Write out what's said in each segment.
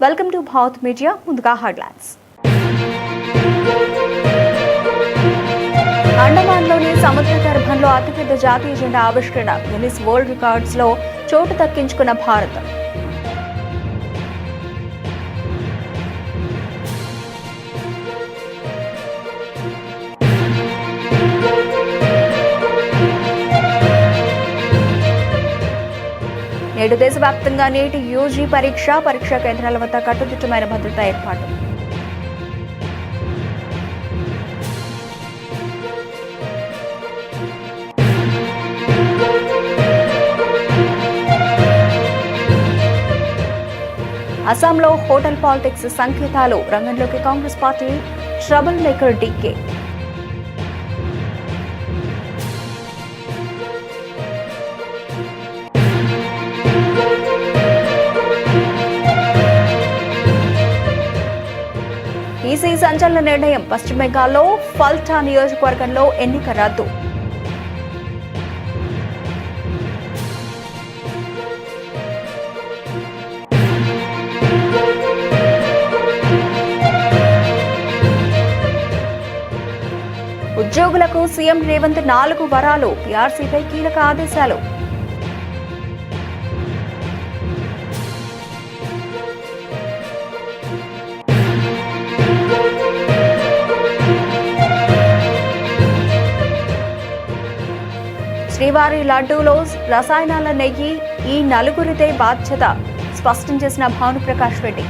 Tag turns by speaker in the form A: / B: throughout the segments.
A: Welcome to Bharat media. ముందుగా headlines. అండమాన్లోని సముద్ర గర్భంలో అతిపెద్ద జాతీయ జెండా ఆవిష్కరణ. గిన్నిస్ వరల్డ్ రికార్డ్స్ లో చోటు దక్కించుకున్న భారత్. నేడు దేశవ్యాప్తంగా నీటి యూజీ పరీక్షా కేంద్రాల వద్ద కట్టుదిట్టమైన భద్రతా ఏర్పాటు. అస్సాంలో హోటల్ పాలిటిక్స్ సంకేతాలు. రంగంలోకి Congress party trouble maker DK. EC సంచలన నిర్ణయం. పశ్చిమ బెంగాల్లో ఫల్టా నియోజకవర్గంలో ఎన్నిక రద్దు. ఉద్యోగులకు సీఎం రేవంత్ 4 వరాలు. పీఆర్సీపై కీలక ఆదేశాలు. శ్రీవారి లడ్డూలో రసాయనాల నెయ్యి, ఈ నలుగురిదే బాధ్యత స్పష్టం చేసిన భానుప్రకాష్ రెడ్డి.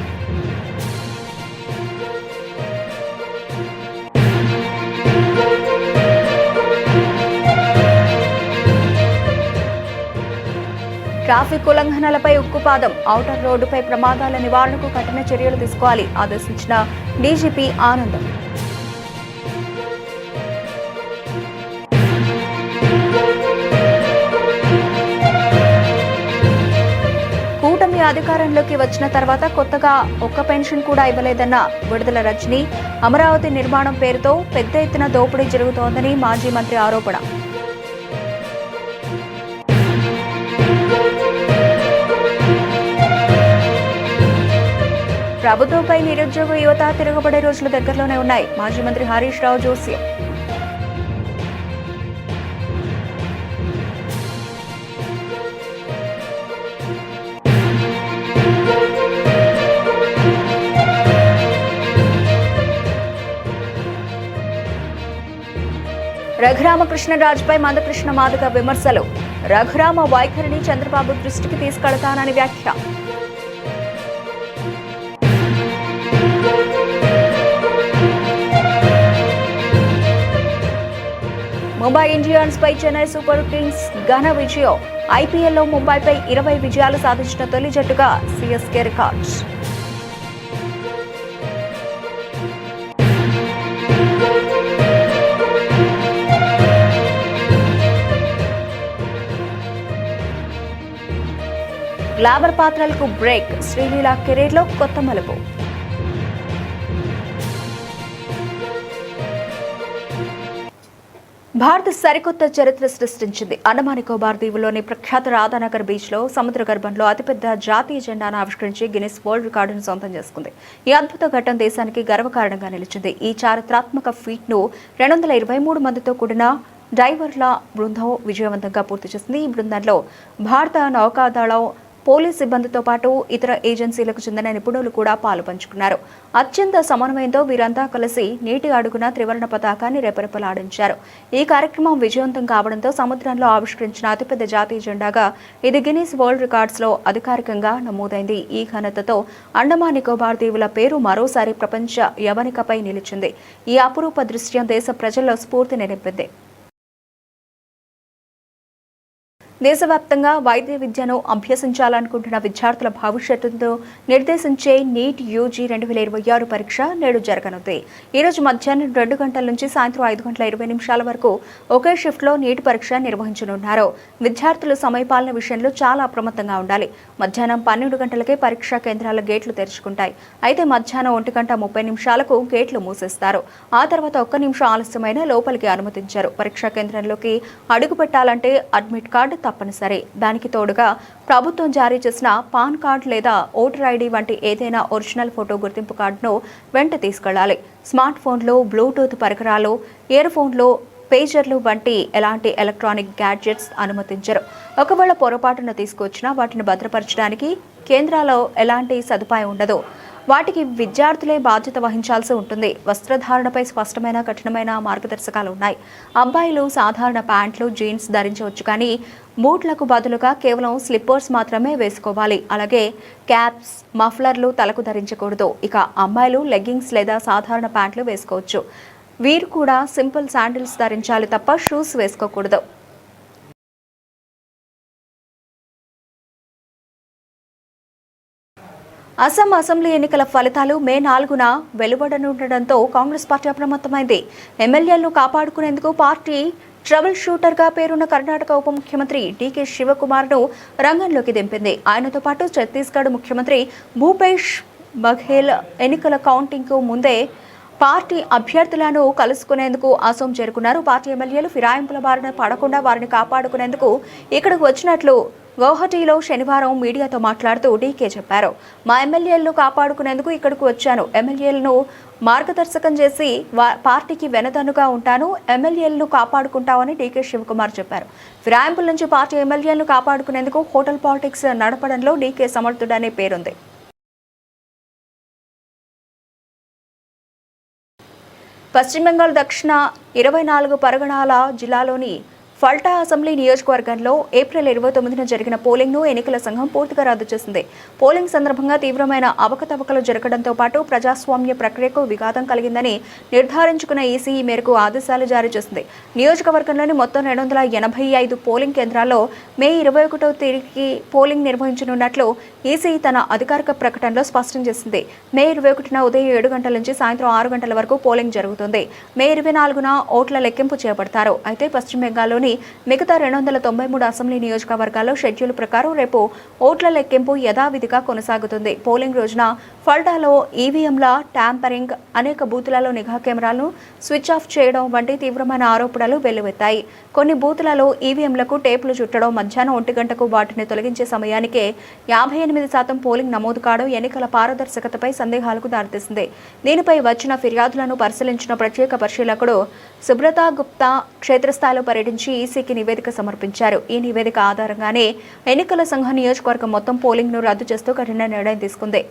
A: ట్రాఫిక్ ఉల్లంఘనలపై ఉక్కుపాదం. ఔటర్ రోడ్డుపై ప్రమాదాల నివారణకు కఠిన చర్యలు తీసుకోవాలి ఆదేశించిన డీజీపీ ఆనందం. కూటమి అధికారంలోకి వచ్చిన తర్వాత కొత్తగా ఒక్క పెన్షన్ కూడా ఇవ్వలేదన్న విడుదల రజని. అమరావతి నిర్మాణం పేరుతో పెద్ద ఎత్తున దోపిడీ జరుగుతోందని మాజీ మంత్రి ఆరోపణ. ప్రభుత్వంపై నిరుద్యోగ యువత తిరగబడే రోజులు దగ్గరలోనే ఉన్నాయి. మాజీ మంత్రి హరీష్ రావు జోస్యం. రఘురామకృష్ణరాజుపై మందకృష్ణ మాదిగ విమర్శలు. రఘురామ వైఖరిని చంద్రబాబు దృష్టికి తీసుకెళతానని వ్యాఖ్య. ముంబై ఇండియన్స్ పై చెన్నై సూపర్ కింగ్స్ ఘన విజయం. ఐపీఎల్లో ముంబైపై 20 విజయాలు సాధించిన తొలి జట్టుగా సీఎస్కే రికార్డ్స్. గ్లామర్ పాత్రలకు బ్రేక్. శ్రీలీల కెరీర్ లో కొత్త మలుపు. భారత్ సరికొత్త చరిత్ర సృష్టించింది. అండమాన్ నికోబార్ దీవుల్లోని ప్రఖ్యాత రాధానగర్ బీచ్ లో సముద్ర గర్భంలో అతిపెద్ద జాతీయ జెండాను ఆవిష్కరించి గిన్నిస్ వరల్డ్ రికార్డును సొంతం చేసుకుంది. ఈ అద్భుత ఘట్టం దేశానికి గర్వకారణంగా నిలిచింది. ఈ చారిత్రాత్మక ఫీట్ ను 223 మందితో కూడిన డైవర్ల బృందం విజయవంతంగా పూర్తి చేసింది. ఈ బృందంలో భారత నౌకాదళం, పోలీస్ సిబ్బందితో పాటు ఇతర ఏజెన్సీలకు చెందిన నిపుణులు కూడా పాలుపంచుకున్నారు. అత్యంత సమన్వయంతో వీరంతా కలిసి నీటి అడుగున త్రివర్ణ పతాకాన్ని రెపరెపలాడించారు. ఈ కార్యక్రమం విజయవంతం కావడంతో సముద్రంలో ఆవిష్కరించిన అతిపెద్ద జాతీయ జెండాగా ఇది గిన్నిస్ వరల్డ్ రికార్డ్స్ లో అధికారికంగా నమోదైంది. ఈ ఘనతతో అండమాన్ నికోబార్ దీవుల పేరు మరోసారి ప్రపంచ యవనికపై నిలిచింది. ఈ అపురూప దృశ్యం దేశ ప్రజల్లో స్ఫూర్తిని నింపింది. దేశవ్యాప్తంగా వైద్య విద్యను అభ్యసించాలనుకుంటున్న విద్యార్థుల భవిష్యత్తును నిర్దేశించే నీట్ యూజీ 2026 పరీక్ష నేడు జరగనుంది. ఈ రోజు మధ్యాహ్నం 2 గంటల నుంచి సాయంత్రం 5:20 వరకు ఒకే షిఫ్ట్లో నీట్ పరీక్ష నిర్వహించనున్నారు. విద్యార్థులు సమయపాలన విషయంలో చాలా అప్రమత్తంగా ఉండాలి. మధ్యాహ్నం 12 గంటలకే పరీక్షా కేంద్రాల గేట్లు తెరుచుకుంటాయి. అయితే మధ్యాహ్నం 1:30 గేట్లు మూసేస్తారు. ఆ తర్వాత 1 నిమిషం ఆలస్యమైన లోపలికి అనుమతించారు. పరీక్షా కేంద్రంలోకి అడుగు పెట్టాలంటే అడ్మిట్ కార్డు, తప్పనిసరి. దానికి తోడుగా ప్రభుత్వం జారీ చేసిన పాన్ కార్డు లేదా ఓటర్ ఐడి వంటి ఏదైనా ఒరిజినల్ ఫోటో గుర్తింపు కార్డును వెంట తీసుకెళ్లాలి. స్మార్ట్ ఫోన్లు, బ్లూటూత్ పరికరాలు, ఇయర్ ఫోన్లు, పేజర్లు వంటి ఎలాంటి ఎలక్ట్రానిక్ గ్యాడ్జెట్స్ అనుమతించరు. ఒకవేళ పొరపాటున తీసుకొచ్చినా వాటిని భద్రపరచడానికి కేంద్రాల్లో ఎలాంటి సదుపాయం ఉండదు. వాటికి విద్యార్థులే బాధ్యత వహించాల్సి ఉంటుంది. వస్త్రధారణపై స్పష్టమైన కఠినమైన మార్గదర్శకాలు ఉన్నాయి. అబ్బాయిలు సాధారణ ప్యాంట్లు, జీన్స్ ధరించవచ్చు, కానీ బూట్లకు బదులుగా కేవలం స్లిప్పర్స్ మాత్రమే వేసుకోవాలి. అలాగే క్యాప్స్, మఫ్లర్లు తలకు ధరించకూడదు. ఇక అమ్మాయిలు లెగ్గింగ్స్ లేదా సాధారణ ప్యాంట్లు వేసుకోవచ్చు. వీరు కూడా సింపుల్ శాండిల్స్ ధరించాలి తప్ప షూస్ వేసుకోకూడదు. అస్సాం అసెంబ్లీ ఎన్నికల ఫలితాలు మే 4న వెలువడనుండటంతో కాంగ్రెస్ పార్టీ అప్రమత్తమైంది. ఎమ్మెల్యేలను కాపాడుకునేందుకు పార్టీ ట్రబుల్ షూటర్గా పేరున్న కర్ణాటక ఉప ముఖ్యమంత్రి డీకే శివకుమార్ను రంగంలోకి దింపింది. ఆయనతో పాటు ఛత్తీస్గఢ్ ముఖ్యమంత్రి భూపేష్ బఘేల్ ఎన్నికల కౌంటింగ్కు ముందే పార్టీ అభ్యర్థులను కలుసుకునేందుకు అసోం చేరుకున్నారు. పార్టీ ఎమ్మెల్యేలు ఫిరాయింపుల బారిన పడకుండా వారిని కాపాడుకునేందుకు ఇక్కడకు వచ్చినట్లు గౌహటిలో శనివారం మీడియాతో మాట్లాడుతూ డీకే చెప్పారు. మా ఎమ్మెల్యేలను కాపాడుకునేందుకు ఇక్కడకు వచ్చాను. ఎమ్మెల్యేలను మార్గదర్శకం చేసి పార్టీకి వెనదన్నుగా ఉంటాను. ఎమ్మెల్యేలను కాపాడుకుంటామని డీకే శివకుమార్ చెప్పారు. ఫిరాయింపుల నుంచి పార్టీ ఎమ్మెల్యేలను కాపాడుకునేందుకు హోటల్ పాలిటిక్స్ నడపడంలో డీకే సమర్థుడనే పేరుంది. పశ్చిమ బెంగాల్ దక్షిణ 24 పరగణాల జిల్లాలోని ఫల్టా అసెంబ్లీ నియోజకవర్గంలో ఏప్రిల్ 29న జరిగిన పోలింగ్ను ఎన్నికల సంఘం పూర్తిగా రద్దు చేసింది. పోలింగ్ సందర్భంగా తీవ్రమైన అవకతవకలు జరగడంతో పాటు ప్రజాస్వామ్య ప్రక్రియకు విఘాతం కలిగిందని నిర్ధారించుకున్న ఈసీ ఈ మేరకు ఆదేశాలు జారీ చేసింది. నియోజకవర్గంలోని మొత్తం 285 పోలింగ్ కేంద్రాల్లో మే 21వ తేదీకి పోలింగ్ నిర్వహించనున్నట్లు ఈసీ తన అధికారిక ప్రకటనలో స్పష్టం చేసింది. మే 21న ఉదయం 7 గంటల నుంచి సాయంత్రం 6 గంటల వరకు పోలింగ్ జరుగుతుంది. మే 24న ఓట్ల లెక్కింపు చేపడతారు. అయితే పశ్చిమ బెంగాల్లోని మిగతా 293 అసెంబ్లీ నియోజకవర్గాల్లో షెడ్యూల్ ప్రకారం రేపు ఓట్ల లెక్కింపు యథావిధిగా కొనసాగుతుంది. పోలింగ్ రోజున ఫల్టాలో ఈవీఎంల ట్యాంపరింగ్, అనేక బూతులలో నిఘా కెమెరాలను స్విచ్ ఆఫ్ చేయడం వంటి తీవ్రమైన ఆరోపణలు వెల్లువెత్తాయి. కొన్ని బూతులలో ఈవీఎంలకు టేపులు చుట్టడం, మధ్యాహ్నం 1 గంటకు వాటిని తొలగించే సమయానికే 58% పోలింగ్ నమోదు కావడం ఎన్నికల పారదర్శకతపై సందేహాలకు దారితీసింది. దీనిపై వచ్చిన ఫిర్యాదులను పరిశీలించిన ప్రత్యేక పరిశీలకుడు సుబ్రతా గుప్తా క్షేత్రస్థాయిలో పర్యటించి ఈసీకి నివేదిక సమర్పించారు. ఈ నివేదిక ఆధారంగానే ఎన్నికల సంఘం నియోజకవర్గం మొత్తం పోలింగ్ను రద్దు చేస్తూ కఠిన నిర్ణయం తీసుకుంది.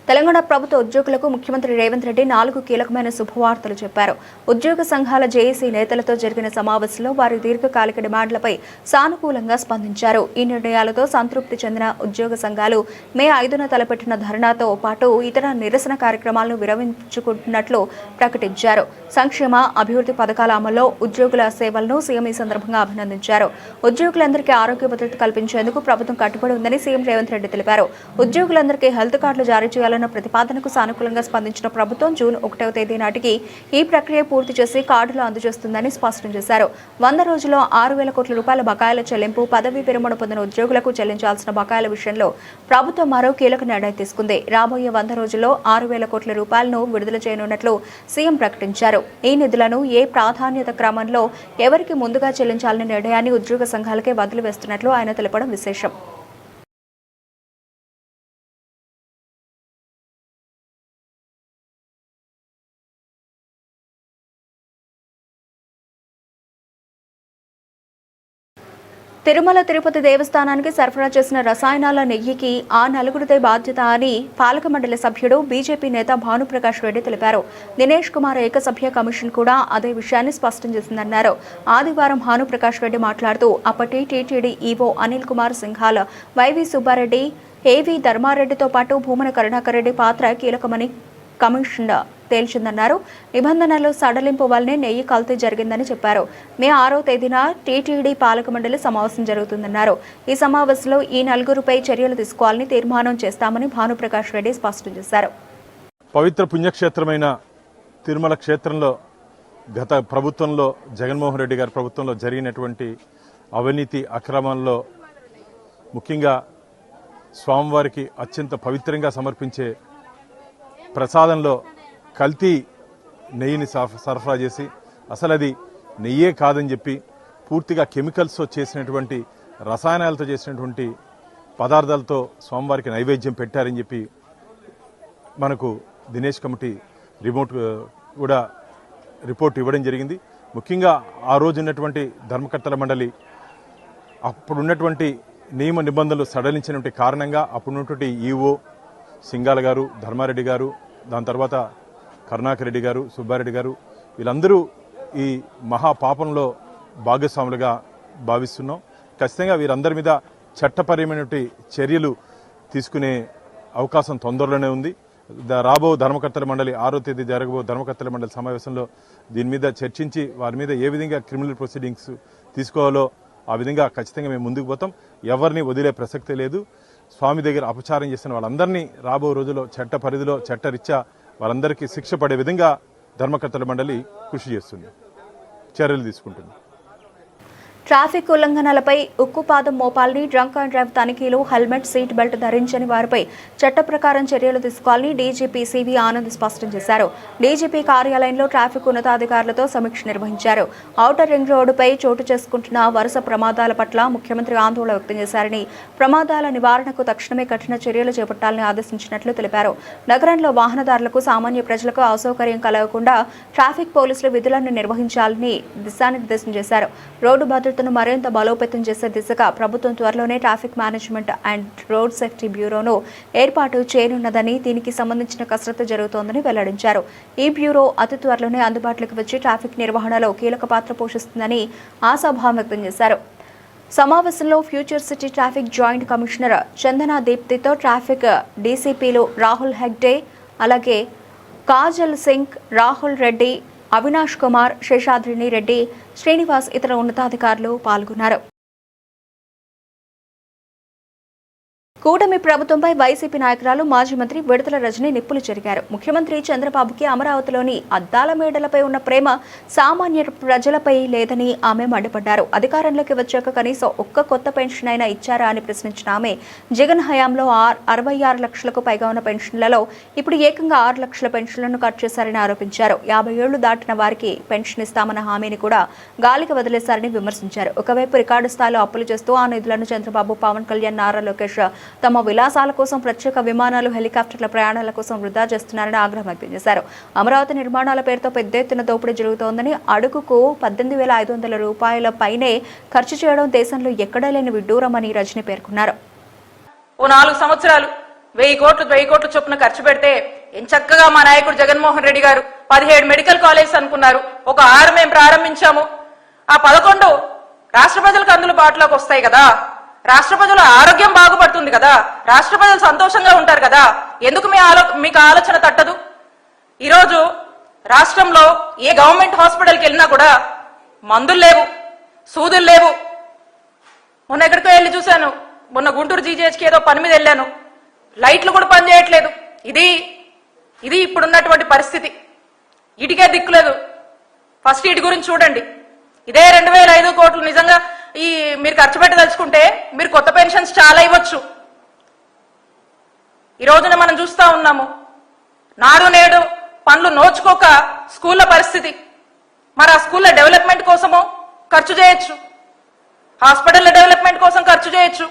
A: తెలంగాణ ప్రభుత్వ ఉద్యోగులకు ముఖ్యమంత్రి రేవంత్ రెడ్డి 4 కీలకమైన శుభవార్తలు చెప్పారు. ఉద్యోగ సంఘాల జేఏసీ నేతలతో జరిగిన సమావేశంలో వారి దీర్ఘకాలిక డిమాండ్లపై సానుకూలంగా స్పందించారు. ఈ నిర్ణయాలతో సంతృప్తి చెందిన ఉద్యోగ సంఘాలు మే 5న తలపెట్టిన ధర్నాతో పాటు ఇతర నిరసన కార్యక్రమాలను విరమించుకుంటున్నట్లు ప్రకటించారు. సంక్షేమ అభివృద్ధి పథకాల అమల్లో ఉద్యోగుల సేవలను సీఎం ఈ సందర్భంగా అభినందించారు. ఉద్యోగులందరికీ ఆరోగ్య భద్రత కల్పించేందుకు ప్రభుత్వం కట్టుబడి ఉందని సీఎం రేవంత్ రెడ్డి తెలిపారు. ఉద్యోగులందరికీ హెల్త్ కార్డులు జారీ చేయాలని ప్రతిపాదనకు సానుకూలంగా స్పందించిన ప్రభుత్వం జూన్ 1వ తేదీ నాటికి ఈ ప్రక్రియ పూర్తి చేసి కార్డులు అందజేస్తుందని స్పష్టం చేశారు. 100 రోజుల్లో 6,000 కోట్ల రూపాయల బకాయిల చెల్లింపు, పదవీ విరమణ పొందిన ఉద్యోగులకు చెల్లించాల్సిన బకాయిల విషయంలో ప్రభుత్వం మరో కీలక నిర్ణయం తీసుకుంది. రాబోయే 100 రోజుల్లో 6,000 కోట్ల రూపాయలను విడుదల చేయనున్నట్లు సీఎం ప్రకటించారు. ఈ నిధులను ఏ ప్రాధాన్యత క్రమంలో ఎవరికి ముందుగా చెల్లించాలనే నిర్ణయాన్ని ఉద్యోగ సంఘాలకే వదిలివేస్తున్నట్లు ఆయన తెలపడం విశేషం. తిరుమల తిరుపతి దేవస్థానానికి సరఫరా చేసిన రసాయనాల నెయ్యికి ఆ నలుగురిదే బాధ్యత అని పాలక మండలి సభ్యుడు బీజేపీ నేత భానుప్రకాష్ రెడ్డి తెలిపారు. దినేష్ కుమార్ ఏకసభ్య కమిషన్ కూడా అదే విషయాన్ని స్పష్టం చేసిందన్నారు. ఆదివారం భానుప్రకాష్ రెడ్డి మాట్లాడుతూ అప్పటి TTD EO Anil Kumar Singhal, YV Subbareddy, AV ధర్మారెడ్డితో పాటు భూమన కరుణాకర్ రెడ్డి పాత్ర కీలకమని కమిషన్ తేల్చిందన్నారు. నిబంధనలు సడలింపు వల్లనే నెయ్యి కల్తీ జరిగిందని చెప్పారు. మే 6వ తేదీన టీటీడీ పాలక మండలి సమావేశం జరుగుతుందన్నారు. ఈ సమావేశంలో ఈ నలుగురుపై చర్యలు తీసుకోవాలని తీర్మానం చేస్తామని భానుప్రకాష్ రెడ్డి స్పష్టం చేశారు.
B: పవిత్ర పుణ్యక్షేత్రమైన తిరుమల క్షేత్రంలో గత ప్రభుత్వంలో జగన్మోహన్ రెడ్డి గారి ప్రభుత్వంలో జరిగినటువంటి అవినీతి అక్రమాల్లో ముఖ్యంగా స్వామివారికి అత్యంత పవిత్రంగా సమర్పించే ప్రసాదంలో కల్తీ నెయ్యిని సరఫరా చేసి అసలు అది నెయ్యే కాదని చెప్పి పూర్తిగా కెమికల్స్తో చేసినటువంటి రసాయనాలతో చేసినటువంటి పదార్థాలతో స్వామివారికి నైవేద్యం పెట్టారని చెప్పి మనకు దినేష్ కమిటీ కూడా రిపోర్ట్ ఇవ్వడం జరిగింది. ముఖ్యంగా ఆ రోజు ఉన్నటువంటి ధర్మకర్తల మండలి అప్పుడున్నటువంటి నియమ నిబంధనలు సడలించినటువంటి కారణంగా అప్పుడున్నటువంటి ఈఓ సింగాల గారు, ధర్మారెడ్డి గారు, దాని తర్వాత కరుణాకర్ రెడ్డి గారు, సుబ్బారెడ్డి గారు వీళ్ళందరూ ఈ మహాపాపంలో భాగస్వాములుగా భావిస్తున్నాం. ఖచ్చితంగా వీరందరి మీద చట్టపరమైనటువంటి చర్యలు తీసుకునే అవకాశం తొందరలోనే ఉంది. రాబో ధర్మకర్తల మండలి 6వ తేదీ జరగబో ధర్మకర్తల మండలి సమావేశంలో దీని మీద చర్చించి వారి మీద ఏ విధంగా క్రిమినల్ ప్రొసీడింగ్స్ తీసుకోవాలో ఆ విధంగా ఖచ్చితంగా మేము ముందుకు పోతాం. ఎవరిని వదిలే ప్రసక్తే లేదు. స్వామి దగ్గర అపచారం చేసిన వాళ్ళందరినీ రాబో రోజుల్లో చట్ట పరిధిలో చట్టరీత్యా వాళ్ళందరికీ శిక్ష పడే విధంగా ధర్మకర్తల మండలి కృషి చేస్తుంది, చర్యలు తీసుకుంటుంది.
A: ట్రాఫిక్ ఉల్లంఘనలపై ఉక్కుపాదం మోపాలని, డ్రంక్ అండ్ డ్రైవ్ తనిఖీలు, హెల్మెట్, సీట్ బెల్ట్ ధరించని వారిపై చట్ట ప్రకారం చర్యలు తీసుకోవాలని డీజీపీ సివి ఆనంద్ స్పష్టం చేశారు. డీజీపీ కార్యాలయంలో ట్రాఫిక్ ఉన్నతాధికారులతో సమీక్ష నిర్వహించారు. ఔటర్ రింగ్ రోడ్డుపై చోటు చేసుకుంటున్న వరుస ప్రమాదాల పట్ల ముఖ్యమంత్రి ఆందోళన వ్యక్తం చేశారని, ప్రమాదాల నివారణకు తక్షణమే కఠిన చర్యలు చేపట్టాలని ఆదేశించినట్లు తెలిపారు. నగరంలో వాహనదారులకు, సామాన్య ప్రజలకు అసౌకర్యం కలగకుండా ట్రాఫిక్ పోలీసులు విధులను నిర్వహించాలని దిశానిర్దేశం చేశారు. రోడ్డు భద్రతను మరింత బలోపేతం చేసే దిశగా ప్రభుత్వం త్వరలోనే traffic management and road safety బ్యూరోను ఏర్పాటు చేయనున్నదని, దీనికి సంబంధించిన కసరత్తు జరుగుతోందని వెల్లడించారు. ఈ బ్యూరో అతి త్వరలోనే అందుబాటులోకి వచ్చి ట్రాఫిక్ నిర్వహణలో కీలక పాత్ర పోషిస్తుందని ఆశాభావం వ్యక్తం చేశారు. సమావేశంలో future city traffic joint commissioner Chandana దీప్తితో ట్రాఫిక్ డీసీపీలు రాహుల్ హెగ్డే, అలాగే కాజల్ సింగ్, రాహుల్ రెడ్డి, అవినాష్ కుమార్, శేషాద్రిని రెడ్డి, శ్రీనివాస్ ఇతర ఉన్నతాధికారులు పాల్గొన్నారు. కూటమి ప్రభుత్వంపై వైసీపీ నాయకురాలు మాజీ మంత్రి విడతల రజని నిప్పులు చెరిగారు. ముఖ్యమంత్రి చంద్రబాబుకి అమరావతిలోని అద్దాల మేడలపై ఉన్న ప్రేమ సామాన్య ప్రజలపై లేదని ఆమె మండిపడ్డారు. అధికారంలోకి వచ్చాక కనీసం ఒక్క కొత్త పెన్షన్ అయినా ఇచ్చారా అని ప్రశ్నించిన ఆమె, జగన్ హయాంలో 66 లక్షలకు పైగా ఉన్న పెన్షన్లలో ఇప్పుడు ఏకంగా 6 లక్షల పెన్షన్లను కట్ చేశారని ఆరోపించారు. 50 ఏళ్లు దాటిన వారికి పెన్షన్ ఇస్తామన్న హామీని కూడా గాలికి వదిలేశారని విమర్శించారు. ఒకవైపు రికార్డు స్థాయిలో అప్పులు చేస్తూ ఆ నిధులను చంద్రబాబు, పవన్ కళ్యాణ్, నారా లోకేష్ తమ విలాసాల కోసం ప్రత్యేక విమానాలు, హెలికాప్టర్ల ప్రయాణాల కోసం వృధా చేస్తున్నారని ఆగ్రహం వ్యక్తం చేశారు. అమరావతి నిర్మాణాల పేరుతో పెద్ద ఎత్తున దోపిడీ జరుగుతోందని, అడుగుకు 18,500 రూపాయల పైనే ఖర్చు చేయడం దేశంలో ఎక్కడా లేని విడ్డూరమని రజని పేర్కొన్నారు.
C: 4 సంవత్సరాలు 1000 కోట్లు చొప్పున ఖర్చు పెడితే ఎంచక్కగా మా నాయకుడు జగన్మోహన్ రెడ్డి గారు 17 మెడికల్ కాలేజెస్ అనుకున్నారు. ఒక 6 మేము ప్రారంభించాము. ఆ 11 రాష్ట్ర ప్రజలకు అందుబాటులోకి వస్తాయి కదా, రాష్ట్ర ప్రజల ఆరోగ్యం బాగుపడుతుంది కదా, రాష్ట్ర ప్రజలు సంతోషంగా ఉంటారు కదా, ఎందుకు మీకు ఆలోచన తట్టదు? ఈరోజు రాష్ట్రంలో ఏ గవర్నమెంట్ హాస్పిటల్కి వెళ్ళినా కూడా మందులు లేవు, సూదులు లేవు. మొన్న ఎక్కడికో వెళ్ళి చూశాను, మొన్న గుంటూరు జీజీహెచ్కి ఏదో పని మీద వెళ్ళాను, లైట్లు కూడా పనిచేయట్లేదు. ఇది ఇప్పుడున్నటువంటి పరిస్థితి. ఇటుకే దిక్కులేదు. ఫస్ట్ ఇటు గురించి చూడండి. ఇదే 2,500 కోట్లు నిజంగా మీరు ఖర్చు పెట్టదలుచుకుంటే మీరు కొత్త పెన్షన్స్ చాలా ఇవ్వచ్చు. ఈ రోజున మనం చూస్తా ఉన్నాము, నాడు నేడు పనులు నోచుకోక స్కూళ్ల పరిస్థితి. మరి ఆ స్కూళ్ల డెవలప్మెంట్ కోసము ఖర్చు చేయొచ్చు, హాస్పిటల్ల డెవలప్మెంట్ కోసం ఖర్చు చేయొచ్చు.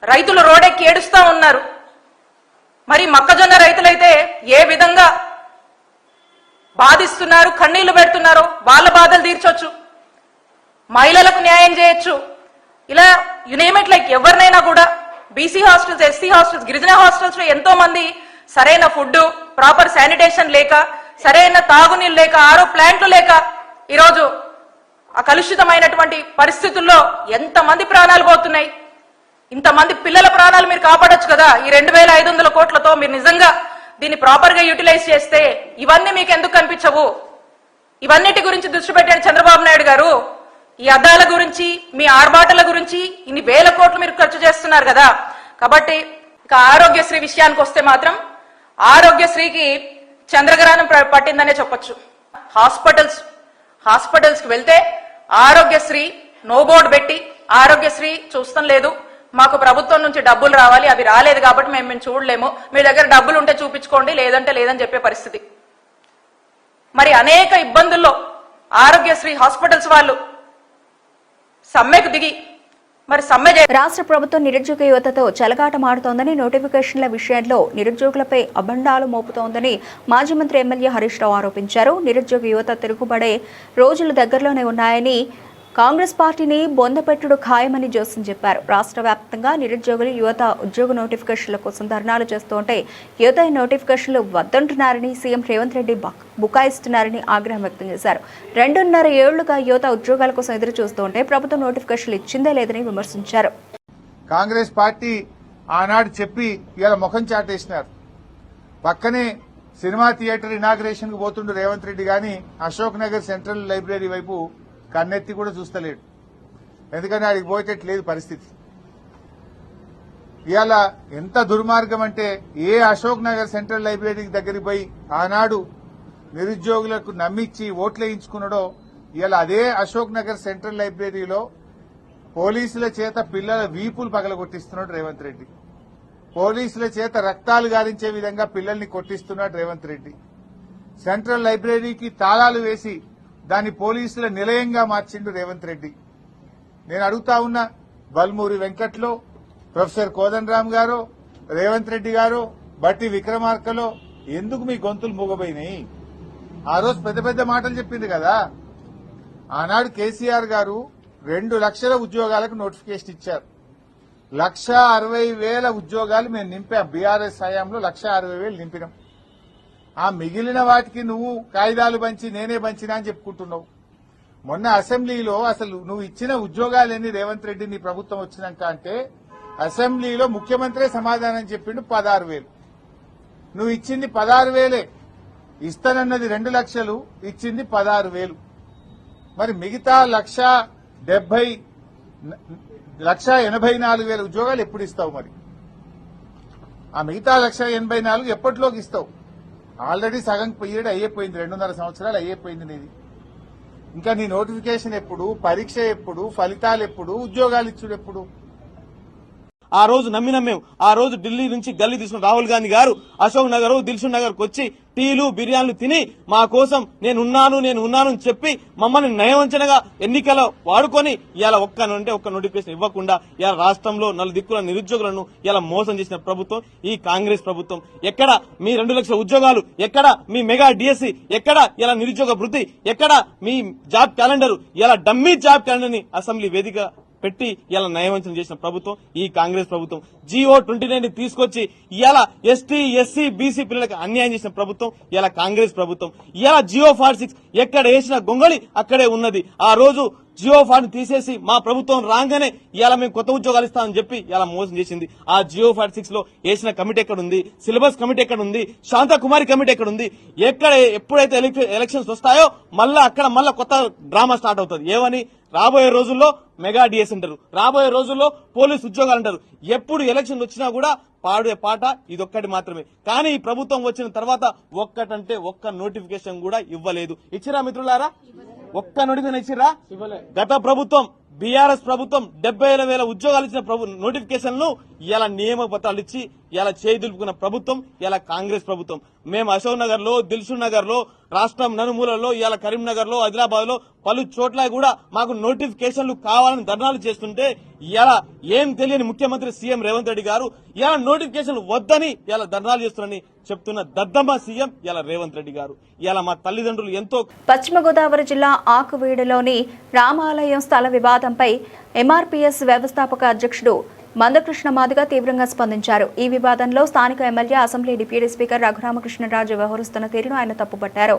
C: రైతులు రోడ్డెక్కి ఏడుస్తా ఉన్నారు. మరి మొక్కజొన్న రైతులైతే ఏ విధంగా బాధిస్తున్నారు, కన్నీళ్లు పెడుతున్నారో వాళ్ళ బాధలు తీర్చొచ్చు, మహిళలకు న్యాయం చేయొచ్చు. ఇలా యునేమిట్ లైక్ ఎవరినైనా కూడా బీసీ హాస్టల్స్, ఎస్సీ హాస్టల్స్, గిరిజన హాస్టల్స్ లో ఎంతో మంది సరైన ఫుడ్, ప్రాపర్ శానిటేషన్ లేక, సరైన తాగునీళ్ళు లేక, ఆరో ప్లాంట్లు లేక ఈరోజు ఆ కలుషితమైనటువంటి పరిస్థితుల్లో ఎంతమంది ప్రాణాలు పోతున్నాయి. ఇంతమంది పిల్లల ప్రాణాలు మీరు కాపాడొచ్చు కదా. ఈ 2,500 కోట్లతో మీరు నిజంగా దీన్ని ప్రాపర్ గా యూటిలైజ్ చేస్తే ఇవన్నీ మీకు ఎందుకు కనిపించవు? ఇవన్నిటి గురించి దృష్టి పెట్టండి చంద్రబాబు నాయుడు గారు. ఈ అద్దాల గురించి, మీ ఆర్భాటల గురించి ఇన్ని వేల కోట్లు మీరు ఖర్చు చేస్తున్నారు కదా. కాబట్టి ఇక ఆరోగ్యశ్రీ విషయానికి వస్తే మాత్రం ఆరోగ్యశ్రీకి చంద్రగ్రహణం పట్టిందనే చెప్పొచ్చు. హాస్పిటల్స్ కి వెళ్తే ఆరోగ్యశ్రీ నో బోర్డు పెట్టి ఆరోగ్యశ్రీ చూస్తాం లేదు, మాకు ప్రభుత్వం నుంచి డబ్బులు రావాలి, అవి రాలేదు కాబట్టి మేము చూడలేము, మీ దగ్గర డబ్బులు ఉంటే చూపించుకోండి, లేదంటే లేదని చెప్పే పరిస్థితి. మరి అనేక ఇబ్బందుల్లో ఆరోగ్యశ్రీ హాస్పిటల్స్ వాళ్ళు సమ్మెకు దిగి మరి సమ్మె
A: రాష్ట్ర ప్రభుత్వం నిరుద్యోగ యువతతో చెలగాటమాడుతోందని, నోటిఫికేషన్ల విషయంలో నిరుద్యోగులపై అబండాలు మోపుతోందని మాజీ మంత్రి ఎమ్మెల్యే హరీష్ రావు ఆరోపించారు. నిరుద్యోగ యువత తిరుగుబడే రోజులు దగ్గరలోనే ఉన్నాయని, కాంగ్రెస్ పార్టీని బొందపెట్టుడు ఖాయమని జోస్యం చెప్పారు. రాష్ట్ర వ్యాప్తంగా నిరుద్యోగులు యువత ఉద్యోగ నోటిఫికేషన్ల కోసం ధర్నాలు చేస్తుంటే యువత ఈ నోటిఫికేషన్లు వద్దంటున్నారని, సీఎం రేవంత్ రెడ్డి బుకాయిస్తున్నారని ఆగ్రహం వ్యక్తం చేశారు. 2.5 ఏళ్లుగా యువత ఉద్యోగాల కోసం ఎదురు చూస్తుంటే ప్రభుత్వం నోటిఫికేషన్లు ఇచ్చిందే లేదని విమర్శించారు.
D: కాంగ్రెస్ పార్టీ ఆనాడు చెప్పి ఇలా ముఖం చాటేసినారు. పక్కనే సినిమా థియేటర్ ఇనాగ్రేషన్ కు పోతుండు రేవంత్ రెడ్డి గాని అశోక్ నగర్ సెంట్రల్ లైబ్రరీ వైపు కన్నెత్తి కూడా చూస్తలేడు. ఎందుకంటే ఆడికి పోయేటట్లేదు పరిస్థితి. ఇవాళ ఎంత దుర్మార్గం అంటే ఏ అశోక్ నగర్ సెంట్రల్ లైబ్రరీకి దగ్గరికి పోయి ఆనాడు నిరుద్యోగులకు నమ్మించి ఓట్లేయించుకున్నాడో ఇవాళ అదే అశోక్ నగర్ సెంట్రల్ లైబ్రరీలో పోలీసుల చేత పిల్లల వీపులు పగలగొట్టిస్తున్నాడు రేవంత్ రెడ్డి. పోలీసుల చేత రక్తాలు గారించే విధంగా పిల్లల్ని కొట్టిస్తున్నాడు రేవంత్ రెడ్డి. సెంట్రల్ లైబ్రరీకి తాళాలు వేసి దాన్ని పోలీసుల నిలయంగా మార్చిండు రేవంత్ రెడ్డి. నేను అడుగుతా ఉన్నా, బల్మూరి వెంకట్లో, ప్రొఫెసర్ కోదండరామ్ గారు, రేవంత్ రెడ్డి గారు, బట్టి విక్రమార్కలో ఎందుకు మీ గొంతులు మూగబోయినాయి? ఆ రోజు పెద్ద పెద్ద మాటలు చెప్పింది కదా. ఆనాడు కేసీఆర్ గారు 2 లక్షల ఉద్యోగాలకు నోటిఫికేషన్ ఇచ్చారు. 1,60,000 ఉద్యోగాలు మేము నింపాం. బీఆర్ఎస్ హయాంలో 1,60,000 నింపినాం. ఆ మిగిలిన వాటికి నువ్వు కాయిదాలు పంచి నేనే పంచినా అని చెప్పుకుంటున్నావు. మొన్న అసెంబ్లీలో అసలు నువ్వు ఇచ్చిన ఉద్యోగాలన్నీ రేవంత్ రెడ్డి నీ ప్రభుత్వం వచ్చినాక అంటే అసెంబ్లీలో ముఖ్యమంత్రే సమాధానం చెప్పిండు 16,000. నువ్వు ఇచ్చింది 16,000. ఇస్తానన్నది 2 లక్షలు, ఇచ్చింది 16,000. మరి మిగతా 1,84,000 ఉద్యోగాలు ఎప్పుడు ఇస్తావు? మరి ఆ మిగతా 1,84,000 ఎప్పటిలోకి ఇస్తావు? ఆల్రెడీ సగం పీరియడ్ అయిపోయింది. 2.5 సంవత్సరాలు అయిపోయింది నీది. ఇంకా నీ నోటిఫికేషన్ ఎప్పుడు, పరీక్ష ఎప్పుడు, ఫలితాలు ఎప్పుడు, ఉద్యోగాలు ఇచ్చుడు ఎప్పుడు?
E: ఆ రోజు మేము ఆ రోజు ఢిల్లీ నుంచి గల్లీ తీసుకున్న రాహుల్ గాంధీ గారు అశోక్ నగర్, దిల్సుఖ్ నగర్ కు వచ్చి టీలు బిర్యానీలు తిని మా కోసం నేనున్నాను అని చెప్పి మమ్మల్ని నయవంచనగా ఎన్నికల్లో వాడుకొని ఇలా ఒక్క నోటిఫికేషన్ ఇవ్వకుండా ఇలా రాష్ట్రంలో 4 దిక్కుల నిరుద్యోగులను ఇలా మోసం చేసిన ప్రభుత్వం ఈ కాంగ్రెస్ ప్రభుత్వం. ఎక్కడ మీ 2 లక్షల ఉద్యోగాలు? ఎక్కడ మీ మెగా డిఎస్సి? ఎక్కడ ఇలా నిరుద్యోగ వృత్తి? ఎక్కడ మీ జాబ్ క్యాలెండర్? ఇలా డమ్మీ జాబ్ క్యాలెండర్ ని అసెంబ్లీ వేదిక పెట్టి ఇలా నయవంచన చేసిన ప్రభుత్వం ఈ కాంగ్రెస్ ప్రభుత్వం. GO 29 తీసుకొచ్చి ఇలా ఎస్టీ, ఎస్సీ, బీసీ పిల్లలకు అన్యాయం చేసిన ప్రభుత్వం ఇలా కాంగ్రెస్ ప్రభుత్వం. ఇలా GO 46 ఎక్కడ వేసిన గొంగళి అక్కడే ఉన్నది. ఆ రోజు GO 40 తీసేసి మా ప్రభుత్వం రాగానే ఇలా మేము కొత్త ఉద్యోగాలు ఇస్తామని చెప్పి ఇలా మోసం చేసింది. ఆ GO 46 లో వేసిన కమిటీ ఎక్కడ ఉంది? సిలబస్ కమిటీ ఎక్కడ ఉంది? శాంతకుమారి కమిటీ ఎక్కడ ఉంది? ఎప్పుడైతే ఎలక్షన్స్ వస్తాయో మళ్ళా కొత్త డ్రామా స్టార్ట్ అవుతుంది. ఏమని? రాబోయే రోజుల్లో మెగా డిఎస్ అంటారు, రాబోయే రోజుల్లో పోలీసు ఉద్యోగాలు అంటారు. ఎప్పుడు ఎలక్షన్ వచ్చినా కూడా పాడే పాట ఇదొక్కటి మాత్రమే. కానీ ఈ ప్రభుత్వం వచ్చిన తర్వాత ఒక్క నోటిఫికేషన్ కూడా ఇవ్వలేదు. ఇచ్చిరా మిత్రులారా? ఒక్క నోటిఫికేషన్ ఇచ్చిరా? గత ప్రభుత్వం బీఆర్ఎస్ ప్రభుత్వం 70,000 ఉద్యోగాలు ఇచ్చిన నోటిఫికేషన్లు ఇలా నియమ పత్రాలు ఇచ్చి ఇలా చేయి దులుపుకున్న ప్రభుత్వం ఇలా కాంగ్రెస్ ప్రభుత్వం. మేము అశోక్ నగర్ లో, దిల్సుఖ్ నగర్ లో, రాష్ట్రం నలుమూలలో, ఇలా కరీంనగర్ లో, ఆదిలాబాద్ లో పలు చోట్ల కూడా మాకు నోటిఫికేషన్లు కావాలని ధర్నాలు చేస్తుంటే ఇలా ఏం తెలియని ముఖ్యమంత్రి సీఎం రేవంత్ రెడ్డి గారు ఇలా నోటిఫికేషన్లు వద్దని ఇలా ధర్నాలు చేస్తున్నారని చెప్తున్న దద్దమ్మ సీఎం ఇలా రేవంత్ రెడ్డి గారు. ఇలా మా తల్లిదండ్రులు ఎంతో.
A: పశ్చిమ గోదావరి జిల్లా ఆకువీడులోని రామాలయం స్థల వివాదంపై MRPS వ్యవస్థాపక అధ్యక్షుడు మందకృష్ణ మాదిగ తీవ్రంగా స్పందించారు. ఈ వివాదంలో స్థానిక MLA, assembly deputy speaker Raghuramakrishnaraju వ్యవహరిస్తున్న తీరును ఆయన తప్పుపట్టారు.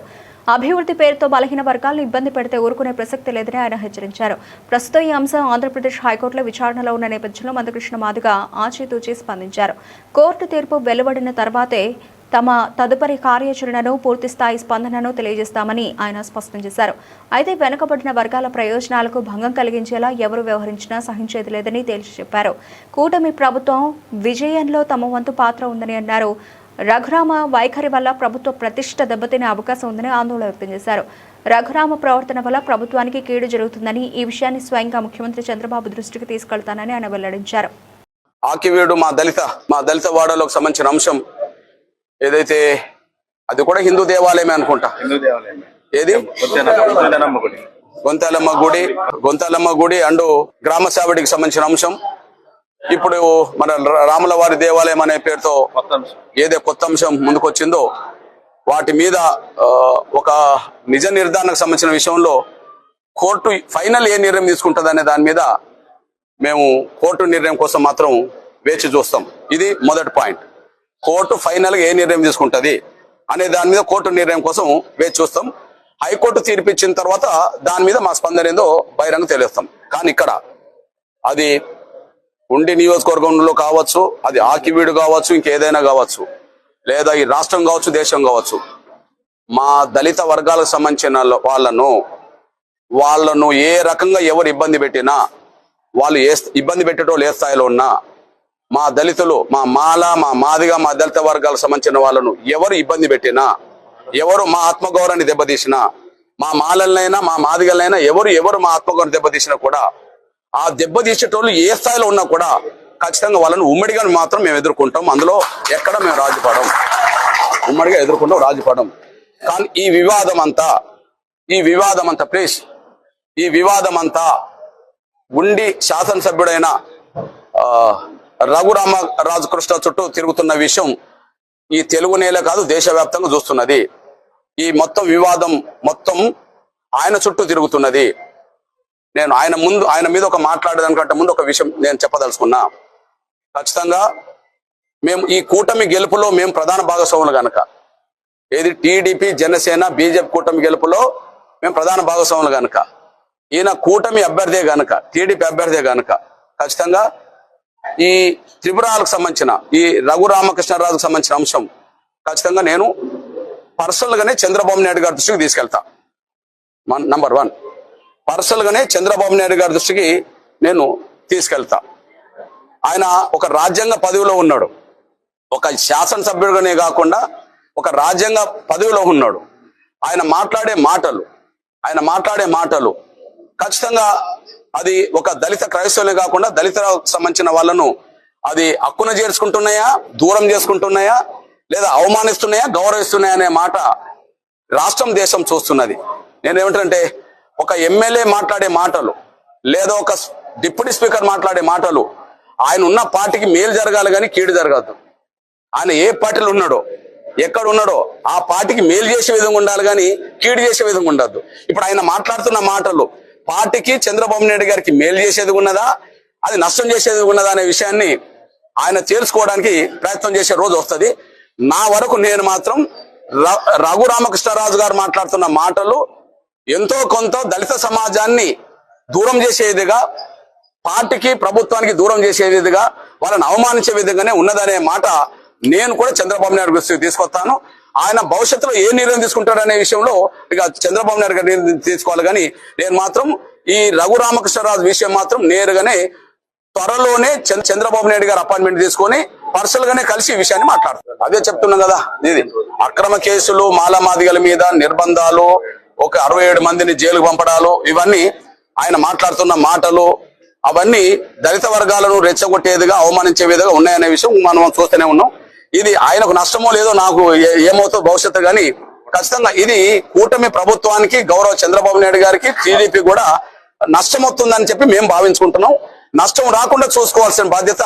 A: అభివృద్ధి పేరుతో బలహీన వర్గాలను ఇబ్బంది పెడితే ఊరుకునే ప్రసక్తి లేదని ఆయన హెచ్చరించారు. ప్రస్తుతం ఈ అంశం ఆంధ్రప్రదేశ్ హైకోర్టులో విచారణలో ఉన్న నేపథ్యంలో మందకృష్ణ మాదిగ ఆచితూచి స్పందించారు. కోర్టు తీర్పు వెలువడిన తర్వాతే తమ తదుపరి కార్యాచరణను, పూర్తిస్థాయి స్పందనను తెలియజేస్తామని ఆయన స్పష్టం చేశారు. అయితే వెనుకబడిన వర్గాల ప్రయోజనాలకు భంగం కలిగించేలా ఎవరు వ్యవహరించినా సహించేది లేదని తేల్చి చెప్పారు. కూటమి ప్రభుత్వం విజయంలో తమ వంతు పాత్ర ఉందని అన్నారు. రఘురామ వైఖరి వల్ల ప్రభుత్వ ప్రతిష్ట దెబ్బతినే అవకాశం ఉందని ఆందోళన వ్యక్తం చేశారు. రఘురామ ప్రవర్తన వల్ల ప్రభుత్వానికి కీడు జరుగుతుందని, ఈ విషయాన్ని స్వయంగా ముఖ్యమంత్రి చంద్రబాబు దృష్టికి తీసుకెళ్తానని ఆయన వెల్లడించారు.
F: ఆకివీడు మా దళిత వాడలోకి సంబంధించిన అంశం ఏదైతే అది కూడా హిందూ దేవాలయమే అనుకుంటా. ఏది గొంతాలమ్మ గుడి అండ్ గ్రామ సేవడికి సంబంధించిన అంశం. ఇప్పుడు మన రాములవారి దేవాలయం అనే పేరుతో ఏదే కొత్త అంశం ముందుకొచ్చిందో వాటి మీద ఒక నిజ నిర్ధారణకు సంబంధించిన విషయంలో కోర్టు ఫైనల్ ఏ నిర్ణయం తీసుకుంటుంది అనే దాని మీద మేము కోర్టు నిర్ణయం కోసం మాత్రం వేచి చూస్తాం. ఇది మొదటి పాయింట్. కోర్టు ఫైనల్ గా ఏ నిర్ణయం తీసుకుంటది అనే దాని మీద కోర్టు నిర్ణయం కోసం వేచి చూస్తాం. హైకోర్టు తీర్పు ఇచ్చిన తర్వాత దాని మీద మా స్పందన ఏందో బహిరంగ తెలియస్తాం. కానీ ఇక్కడ అది ఉండి నియోజకవర్గంలో కావచ్చు, అది ఆకివీడు కావచ్చు, ఇంకేదైనా కావచ్చు, లేదా ఈ రాష్ట్రం కావచ్చు, దేశం కావచ్చు, మా దళిత వర్గాలకు సంబంధించిన వాళ్ళను ఏ రకంగా ఎవరు ఇబ్బంది పెట్టినా, వాళ్ళు ఏ ఇబ్బంది పెట్టేటోళ్ళు ఏ స్థాయిలో ఉన్నా, మా దళితులు, మా మాదిగా, మా దళిత వర్గాలకు సంబంధించిన వాళ్ళను ఎవరు ఇబ్బంది పెట్టినా, ఎవరు మా ఆత్మగౌరవాన్ని దెబ్బతీసినా, మా మాలలైనా మా మాదిగలైనా ఎవరు మా ఆత్మగౌరవం దెబ్బతీసినా కూడా, ఆ దెబ్బతీసేటోళ్ళు ఏ స్థాయిలో ఉన్నా కూడా ఖచ్చితంగా వాళ్ళను ఉమ్మడిగా మాత్రం మేము ఎదుర్కొంటాం. అందులో ఎక్కడ మేము రాజుపడం, ఉమ్మడిగా ఎదుర్కొంటాం, రాజుపడం. కానీ ఈ వివాదం అంతా ఉండి శాసనసభ్యుడైన రఘురామ రాజకృష్ణ చుట్టూ తిరుగుతున్న విషయం ఈ తెలుగు నేల కాదు, దేశవ్యాప్తంగా చూస్తున్నది. ఈ మొత్తం వివాదం మొత్తం ఆయన చుట్టూ తిరుగుతున్నది. నేను ఆయన మీద ఒక మాట్లాడేదానికంటే ముందు ఒక విషయం నేను చెప్పదలుచుకున్నా. ఖచ్చితంగా మేము ఈ కూటమి గెలుపులో మేము ప్రధాన భాగస్వాములు గనక, ఏది టీడీపీ, జనసేన, బీజేపీ కూటమి గెలుపులో మేము ప్రధాన భాగస్వాములు గనక, ఈయన కూటమి అభ్యర్థే గనక, టీడీపీ అభ్యర్థే గనక ఖచ్చితంగా ఈ త్రిపురాలకు సంబంధించిన, ఈ రఘురామకృష్ణరాజుకు సంబంధించిన అంశం ఖచ్చితంగా నేను పర్సనల్ గానే చంద్రబాబు నాయుడు గారి దృష్టికి తీసుకెళ్తా. నంబర్ 1, పర్సనల్ గానే చంద్రబాబు నాయుడు గారి దృష్టికి నేను తీసుకెళ్తా. ఆయన ఒక రాజ్యాంగ పదవిలో ఉన్నాడు, ఒక శాసనసభ్యుడుగానే కాకుండా ఒక రాజ్యాంగ పదవిలో ఉన్నాడు. ఆయన మాట్లాడే మాటలు ఖచ్చితంగా అది ఒక దళిత క్రైస్తవులే కాకుండా దళితులకు సంబంధించిన వాళ్ళను అది హక్కున చేర్చుకుంటున్నాయా, దూరం చేసుకుంటున్నాయా, లేదా అవమానిస్తున్నాయా, గౌరవిస్తున్నాయా అనే మాట రాష్ట్రం, దేశం చూస్తున్నది. నేనేమిటంటే ఒక ఎమ్మెల్యే మాట్లాడే మాటలు, లేదా ఒక డిప్యూటీ స్పీకర్ మాట్లాడే మాటలు ఆయన ఉన్న పార్టీకి మేలు జరగాలి కానీ కీడు జరగద్దు. ఆయన ఏ పార్టీలో ఉన్నాడో, ఎక్కడ ఉన్నాడో ఆ పార్టీకి మేలు చేసే విధంగా ఉండాలి కానీ కీడు చేసే విధంగా ఉండద్దు. ఇప్పుడు ఆయన మాట్లాడుతున్న మాటలు పార్టీకి, చంద్రబాబు నాయుడు గారికి మేలు చేసేది ఉన్నదా, అది నష్టం చేసేది ఉన్నదా అనే విషయాన్ని ఆయన తేల్చుకోవడానికి ప్రయత్నం చేసే రోజు వస్తుంది. నా వరకు నేను మాత్రం రఘురామకృష్ణరాజు గారు మాట్లాడుతున్న మాటలు ఎంతో కొంత దళిత సమాజాన్ని దూరం చేసేదిగా, పార్టీకి, ప్రభుత్వానికి దూరం చేసే విధంగా, వాళ్ళని అవమానించే విధంగానే ఉన్నదనే మాట నేను కూడా చంద్రబాబు నాయుడు దృష్టికి తీసుకొస్తాను. ఆయన భవిష్యత్తులో ఏ నిర్ణయం తీసుకుంటాడనే విషయంలో ఇక చంద్రబాబు నాయుడు గారు నిర్ణయం తీసుకోవాలి. కానీ నేను మాత్రం ఈ రఘురామకృష్ణరాజు విషయం మాత్రం నేరుగానే త్వరలోనే చంద్రబాబు నాయుడు గారు అపాయింట్మెంట్ తీసుకొని పర్సనల్ గానే కలిసి ఈ విషయాన్ని మాట్లాడతారు. అదే చెప్తున్నాం కదా, ఇది అక్రమ కేసులు, మాదిగల మీద నిర్బంధాలు, ఒక 67 మందిని జైలుకు పంపడాలు, ఇవన్నీ ఆయన మాట్లాడుతున్న మాటలు అవన్నీ దళిత వర్గాలను రెచ్చగొట్టేదిగా, అవమానించే విధంగా ఉన్నాయనే విషయం మనం చూస్తూనే ఉన్నాం. ఇది ఆయనకు నష్టమో లేదో నాకు ఏమవుతుందో భవిష్యత్తు, కానీ ఖచ్చితంగా ఇది కూటమి ప్రభుత్వానికి, గౌరవ చంద్రబాబు నాయుడు గారికి, టీడీపీ కూడా నష్టం అవుతుందని చెప్పి మేము భావించుకుంటున్నాం. నష్టం రాకుండా చూసుకోవాల్సిన బాధ్యత,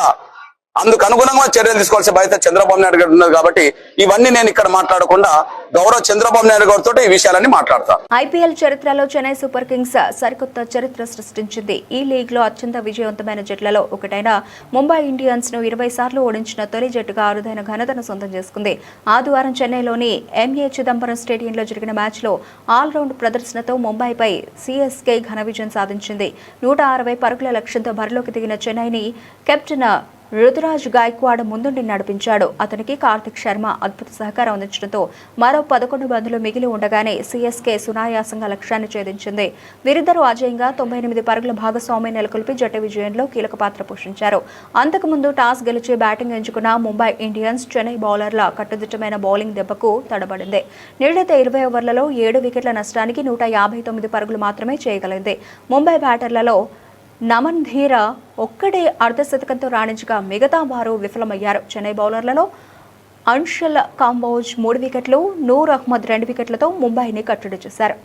F: అందుకు అనుగుణంగా చర్యలు తీసుకోవాల్సిన బాధ్యత చంద్రబాబు నాయుడు గారు ఉన్నది. కాబట్టి ఇవన్నీ నేను ఇక్కడ మాట్లాడకుండా గౌరవ చంద్రబాబు నాయుడు గారితో ఈ విషయాలన్నీ మాట్లాడతాను.
A: ఐపీఎల్ చరిత్రలో చెన్నై సూపర్ కింగ్స్ సరికొత్త చరిత్ర సృష్టించింది. ఈ లీగ్ లో అత్యంత విజయవంతమైన జట్లలో ఒకటైన ముంబై ఇండియన్స్ ను 20 సార్లు ఓడించిన తొలి జట్టుగా అరుదైన ఘనతను సొంతం చేసుకుంది. ఆదివారం చెన్నైలోని ఎంఏ చిదంబరం స్టేడియంలో జరిగిన మ్యాచ్ లో ఆల్రౌండ్ ప్రదర్శనతో ముంబైపై సిఎస్కే ఘన విజయం సాధించింది. 160 పరుగుల లక్ష్యంతో బరిలోకి దిగిన చెన్నైని కెప్టెన్ రుతురాజ్ గాయక్వాడ్ ముందుండి నడిపించాడు. అతనికి కార్తిక్ శర్మ అద్భుత సహకారం అందించడంతో మరో 11 బంతులు మిగిలి ఉండగానే సిఎస్కే సునాయాసంగా లక్ష్యాన్ని ఛేదించింది. వీరిద్దరూ అజయంగా 98 పరుగుల భాగస్వామ్యం నెలకొల్పి జట్టు విజయంలో కీలక పాత్ర పోషించారు. అంతకుముందు టాస్ గెలిచి బ్యాటింగ్ ఎంచుకున్న ముంబై ఇండియన్స్ చెన్నై బౌలర్ల కట్టుదిట్టమైన బౌలింగ్ దెబ్బకు తడబడింది. నిర్ణీత 20 ఓవర్లలో 7 వికెట్ల నష్టానికి 159 పరుగులు మాత్రమే చేయగలిగింది. ముంబై బ్యాటర్లలో నమన్ ధీర ఒక్కడే అర్ధశతకంతో రాణించగా మిగతా వారు విఫలమయ్యారు. చెన్నై బౌలర్లలో అన్షల్ కాంబోజ్ 3 వికెట్లు, నూర్ అహ్మద్ 2 వికెట్లతో ముంబైని కట్టడి చేశారు.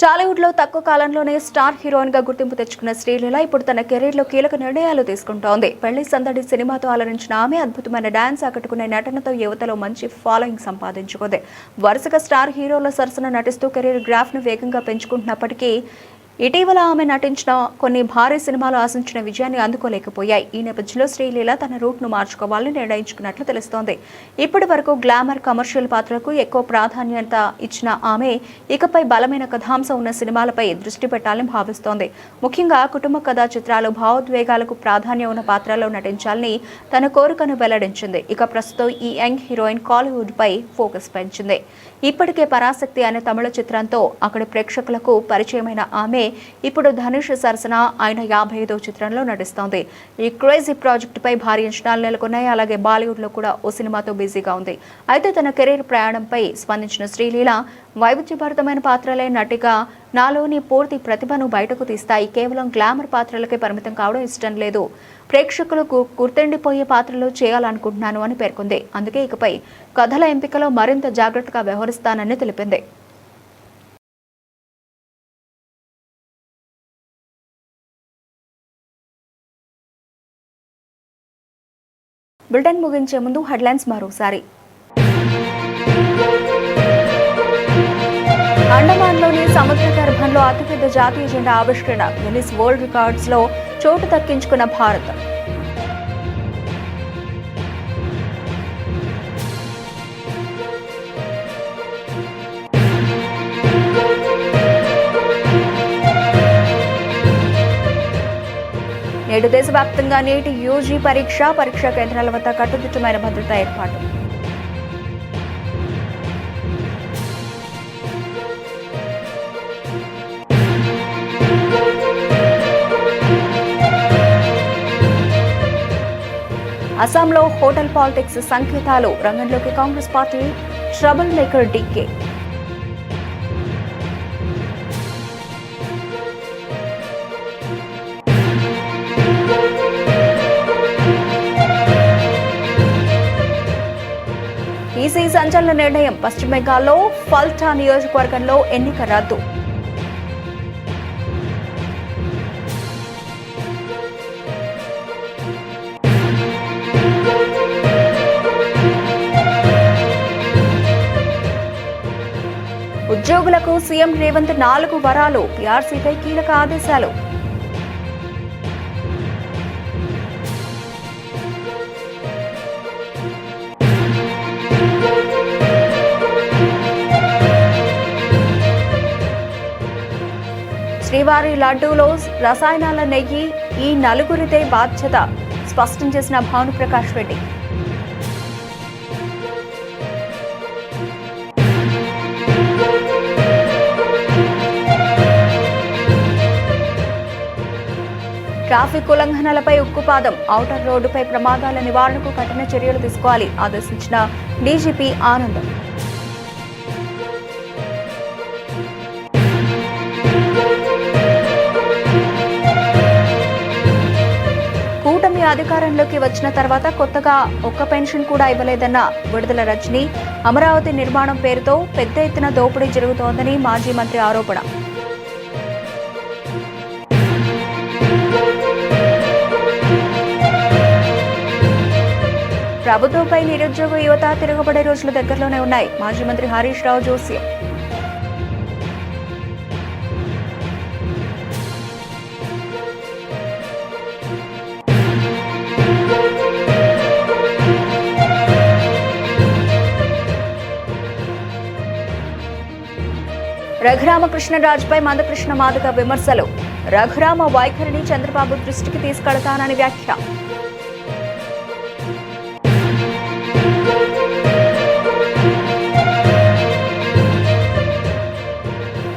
A: టాలీవుడ్ లో తక్కువ కాలంలోనే స్టార్ హీరోయిన్ గా గుర్తింపు తెచ్చుకున్న శ్రీలీల ఇప్పుడు తన కెరీర్ లో కీలక నిర్ణయాలు తీసుకుంటోంది. పెళ్లి సందడి సినిమాతో అలరించిన ఆమె అద్భుతమైన డాన్స్ ఆకట్టుకునే నటనతో యువతలో మంచి ఫాలోయింగ్ సంపాదించుకుంది. వరుసగా స్టార్ హీరోల సరసన నటిస్తూ కెరీర్ గ్రాఫ్ ను వేగంగా పెంచుకుంటున్నప్పటికీ ఇటీవల ఆమె నటించిన కొన్ని భారీ సినిమాలు ఆశించిన విజయాన్ని అందుకోలేకపోయాయి. ఈ నేపథ్యంలో శ్రీలీల తన రూట్ ను మార్చుకోవాలని నిర్ణయించుకున్నట్లు తెలుస్తోంది. ఇప్పటి వరకు గ్లామర్, కమర్షియల్ పాత్రలకు ఎక్కువ ప్రాధాన్యత ఇచ్చిన ఆమె ఇకపై బలమైన కథాంశం ఉన్న సినిమాలపై దృష్టి పెట్టాలని భావిస్తోంది. ముఖ్యంగా కుటుంబ కథా చిత్రాలు, భావోద్వేగాలకు ప్రాధాన్యం ఉన్న పాత్రల్లో నటించాలని తన కోరికను వెల్లడించింది. ఇక ప్రస్తుతం ఈ యంగ్ హీరోయిన్ కాలీవుడ్ పై ఫోకస్ పెంచింది. ఇప్పటికే పరాశక్తి అనే తమిళ చిత్రంతో అక్కడి ప్రేక్షకులకు పరిచయమైన ఆమె ఇప్పుడు ధనుష్ సరసన ఆయన 55వ చిత్రంలో నటిస్తోంది. ఈ క్రేజీ ప్రాజెక్టుపై భారీ అంచనాలు నెలకొన్నాయి. అలాగే బాలీవుడ్ లో కూడా ఓ సినిమాతో బిజీగా ఉంది. అయితే తన కెరీర్ ప్రయాణంపై స్పందించిన శ్రీలీల, వైవిధ్యభరితమైన పాత్రలే నటిగా నాలోని పూర్తి ప్రతిభను బయటకు తీస్తాయి. కేవలం గ్లామర్ పాత్రలకే పరిమితం కావడం ఇష్టం లేదు. ప్రేక్షకులకు గుర్తుండిపోయే పాత్రలు చేయాలనుకుంటున్నాను అని పేర్కొంది. అందుకే ఇకపై కథల ఎంపికలో మరింత జాగ్రత్తగా వ్యవహరిస్తానని తెలిపింది. బులెటిన్ ముగించే ముందు హెడ్లైన్స్ మరోసారి. అండమాన్లోని సముద్ర గర్భంలో అతిపెద్ద జాతీయ జెండా ఆవిష్కరణ, గిన్నిస్ వరల్డ్ రికార్డ్స్ లో చోటు దక్కించుకున్న భారత్. నేడు దేశవ్యాప్తంగా నీటి యూజీ పరీక్షా కేంద్రాల వద్ద కట్టుదిట్టమైన భద్రతా ఏర్పాటు. అస్సాంలో హోటల్ పాలిటిక్స్ సంకేతాలు, రంగంలోకి Congress party trouble maker DK. EC సంచలన నిర్ణయం, పశ్చిమ బెంగాల్లో ఫల్టా నియోజకవర్గంలో ఎన్నిక రద్దు. ఉద్యోగులకు సీఎం రేవంత్ 4 వరాలు, పీఆర్సీపై కీలక ఆదేశాలు. శ్రీవారి లడ్డూలో రసాయనాల నెయ్యి, ఈ 4 బాధ్యత, స్పష్టం చేసిన భానుప్రకాష్ రెడ్డి. ట్రాఫిక్ ఉల్లంఘనలపై ఉక్కుపాదం, ఔటర్ రోడ్డుపై ప్రమాదాల నివారణకు కఠిన చర్యలు తీసుకోవాలి, ఆదేశించిన డీజీపీ ఆనందం. కూటమి అధికారంలోకి వచ్చిన తర్వాత కొత్తగా ఒక్క పెన్షన్ కూడా ఇవ్వలేదన్న విడుదల రజని, అమరావతి నిర్మాణం పేరుతో పెద్ద ఎత్తున దోపిడీ జరుగుతోందని మాజీ మంత్రి ఆరోపణ. ప్రభుత్వంపై నిరుద్యోగ యువత తిరగబడే రోజులు దగ్గరలోనే ఉన్నాయి, మాజీ మంత్రి హరీష్ రావు జోస్యం. రఘురామకృష్ణరాజుపై మందకృష్ణ మాదిగ విమర్శలు, రఘురామ వైఖరిని చంద్రబాబు దృష్టికి తీసుకెడతానని వ్యాఖ్య.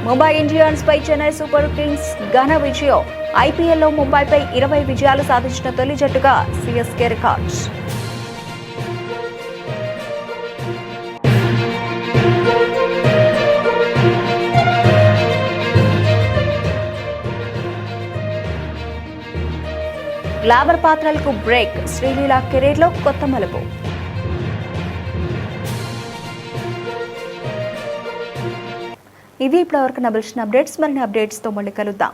A: ముంబై ఇండియన్స్ పై చెన్నై సూపర్ కింగ్స్ ఘన విజయం, ఐపీఎల్లో ముంబైపై 20 విజయాలు సాధించిన తొలి జట్టుగా సీఎస్కే రికార్డ్స్. గ్లామర్ పాత్రలకు బ్రేక్, శ్రీలీల కెరీర్లో కొత్త మలుపు. ఇవి ఇప్పటివరకు నబిల్షన్ అప్డేట్స్. మరిన్ని అప్డేట్స్తో మళ్ళీ కలుద్దాం.